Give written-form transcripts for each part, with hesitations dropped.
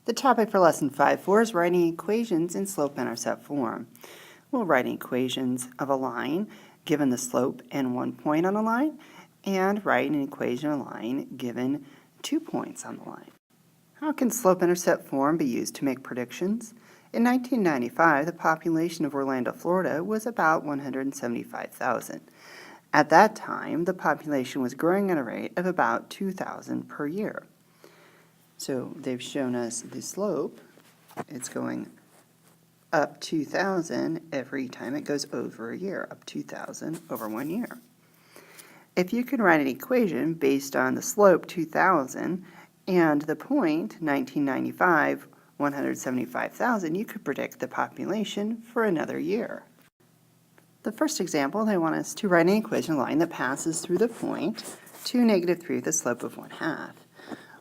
The topic for Lesson 5.4 is writing equations in slope-intercept form. We'll write equations of a line given the slope and 1 point on a line, and write an equation of a line given 2 points on the line. How can slope-intercept form be used to make predictions? In 1995, the population of Orlando, Florida was about 175,000. At that time, the population was growing at a rate of about 2,000 per year. So they've shown us the slope. It's going up 2,000 every time it goes over a year, up 2,000 over 1 year. If you can write an equation based on the slope 2,000 and the point 1995, 175,000, you could predict the population for another year. The first example, they want us to write an equation line that passes through the point 2, -3 with a slope of 1/2.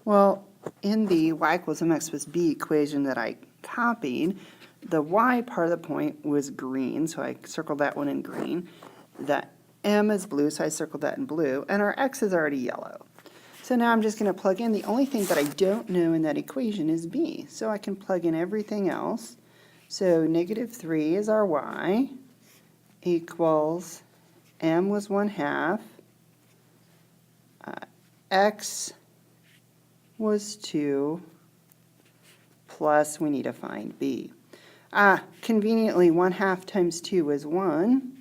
Well, in the y equals mx plus b equation that I copied, the y part of the point was green, so I circled that one in green. The m is blue, so I circled that in blue, and our x is already yellow. So now I'm just going to plug in. The only thing that I don't know in that equation is b, so I can plug in everything else. So -3 is our y, equals m was 1/2, x was 2, plus we need to find b. Conveniently, 1/2 times 2 is 1.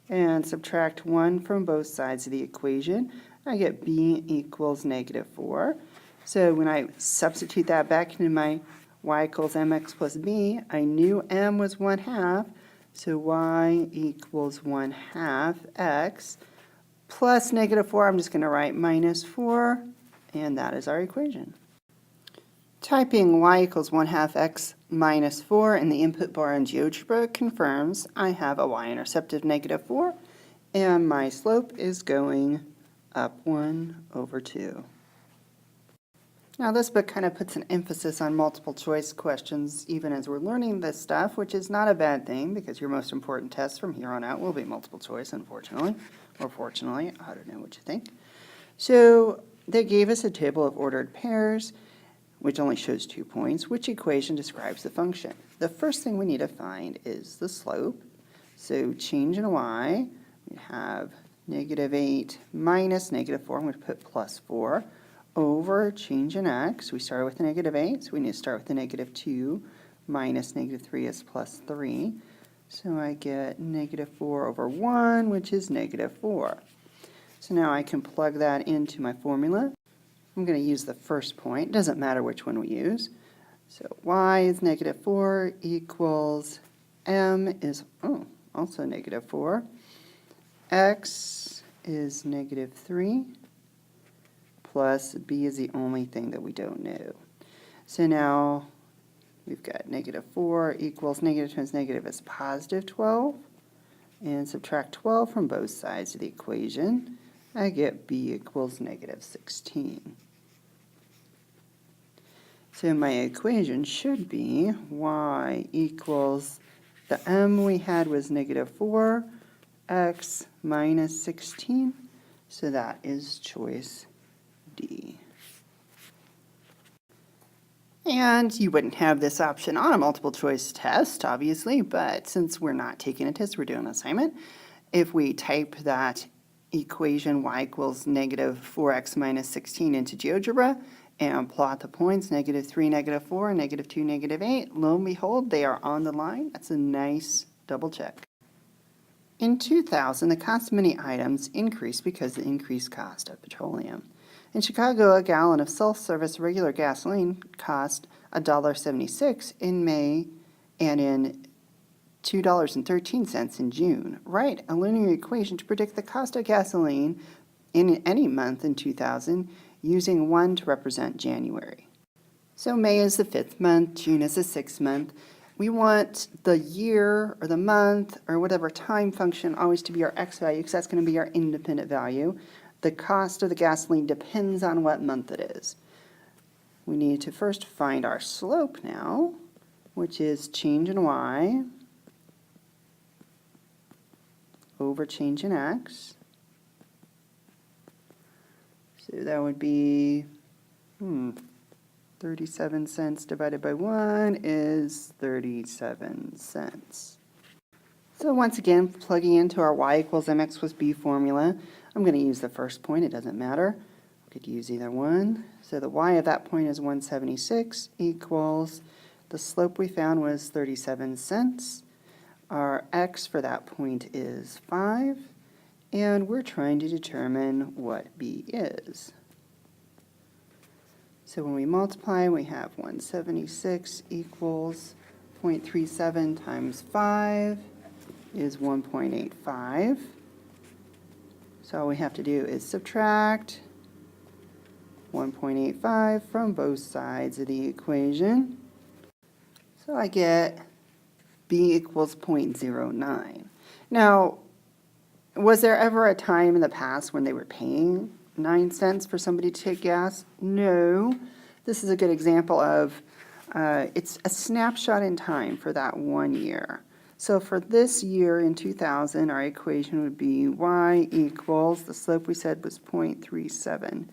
And subtract 1 from both sides of the equation. I get b equals -4. So when I substitute that back into my y equals mx plus b, I knew m was 1/2, so y equals 1/2 x. Plus -4, I'm just going to write -4, and that is our equation. Typing y equals 1/2 x minus 4 in the input bar in GeoGebra confirms I have a y-intercept of -4, and my slope is going up 1/2. Now this book kind of puts an emphasis on multiple choice questions even as we're learning this stuff, which is not a bad thing because your most important tests from here on out will be multiple choice, unfortunately. Or fortunately, I don't know what you think. So they gave us a table of ordered pairs, which only shows 2 points. Which equation describes the function? The first thing we need to find is the slope. So change in y, we have -8 minus -4, I'm going to put +4, over change in x. We started with -8, so we need to start with the -2, minus -3 is +3. So I get -4 over 1, which is -4. So now I can plug that into my formula. I'm going to use the first point. It doesn't matter which one we use. So y is -4 equals m is also -4. X is -3 plus b is the only thing that we don't know. So now we've got -4 equals negative times negative is +12, and subtract 12 from both sides of the equation. I get b equals -16. So my equation should be y equals, the m we had was -4, x minus 16, so that is choice D. And you wouldn't have this option on a multiple choice test, obviously, but since we're not taking a test, we're doing an assignment. If we type that equation y equals -4x minus 16 into GeoGebra and plot the points -3, -4, -2, -8, lo and behold, they are on the line. That's a nice double check. In 2000, the cost of many items increased because of the increased cost of petroleum. In Chicago, a gallon of self-service regular gasoline cost $1.76 in May and in $2.13 in June. Write a linear equation to predict the cost of gasoline in any month in 2000 using 1 to represent January. So May is the 5th month, June is the 6th month. We want the year or the month or whatever time function always to be our x value because that's going to be our independent value. The cost of the gasoline depends on what month it is. We need to first find our slope now, which is change in y over change in x. So that would be, 37 cents divided by 1 is 37 cents. So once again, plugging into our y equals mx plus b formula, I'm going to use the first point, it doesn't matter. I could use either one. So the y of that point is 176 equals, the slope we found was 37 cents. Our x for that point is 5, and we're trying to determine what b is. So when we multiply, we have 176 equals 0.37 times 5 is 1.85. So all we have to do is subtract 1.85 from both sides of the equation. So I get b equals 0.09. Now, was there ever a time in the past when they were paying 9 cents for somebody to take gas? No. This is a good example of, it's a snapshot in time for that 1 year. So for this year in 2000, our equation would be y equals, the slope we said was 0.37,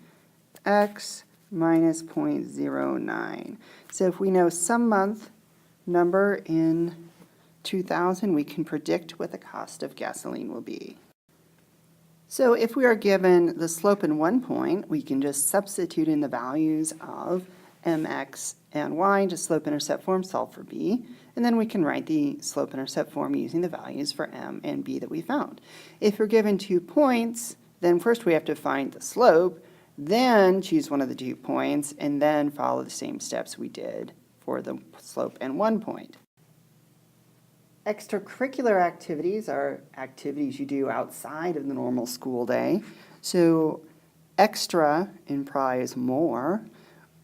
x minus 0.09. So if we know some month number in 2000, we can predict what the cost of gasoline will be. So if we are given the slope in 1 point, we can just substitute in the values of mx and y to slope-intercept form, solve for b, and then we can write the slope-intercept form using the values for m and b that we found. If we're given 2 points, then first we have to find the slope, then choose one of the 2 points, and then follow the same steps we did for the slope and 1 point. Extracurricular activities are activities you do outside of the normal school day. So extra implies more.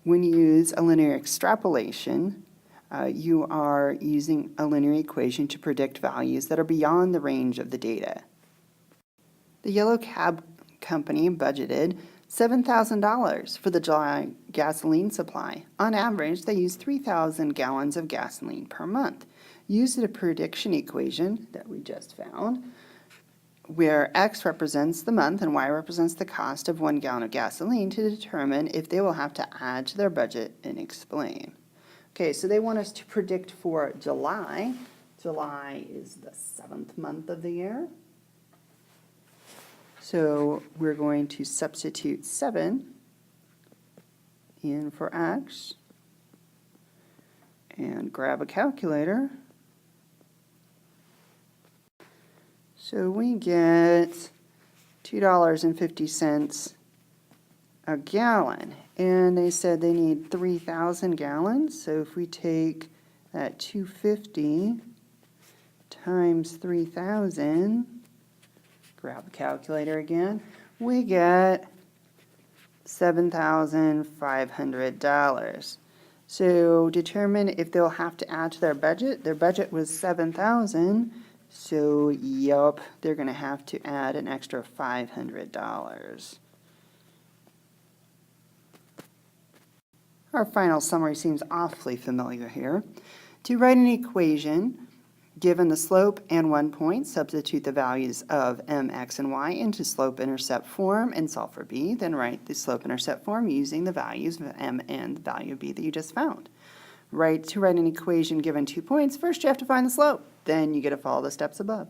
When you use a linear extrapolation, you are using a linear equation to predict values that are beyond the range of the data. The yellow cab company budgeted $7,000 for the July gasoline supply. On average, they use 3,000 gallons of gasoline per month. Use the prediction equation that we just found, where x represents the month and y represents the cost of 1 gallon of gasoline, to determine if they will have to add to their budget and explain. Okay, so they want us to predict for July. July is the 7th month of the year. So we're going to substitute 7 in for x and grab a calculator. So we get $2.50 a gallon, and they said they need 3,000 gallons. So if we take that 250 times 3,000, grab the calculator again, we get $7,500. So determine if they'll have to add to their budget. Their budget was $7,000. So, yup, they're going to have to add an extra $500. Our final summary seems awfully familiar here. To write an equation, given the slope and 1 point, substitute the values of m, x, and y into slope-intercept form and solve for b. Then write the slope-intercept form using the values of m and the value of b that you just found. To write an equation given 2 points, first you have to find the slope. Then you get to follow the steps above.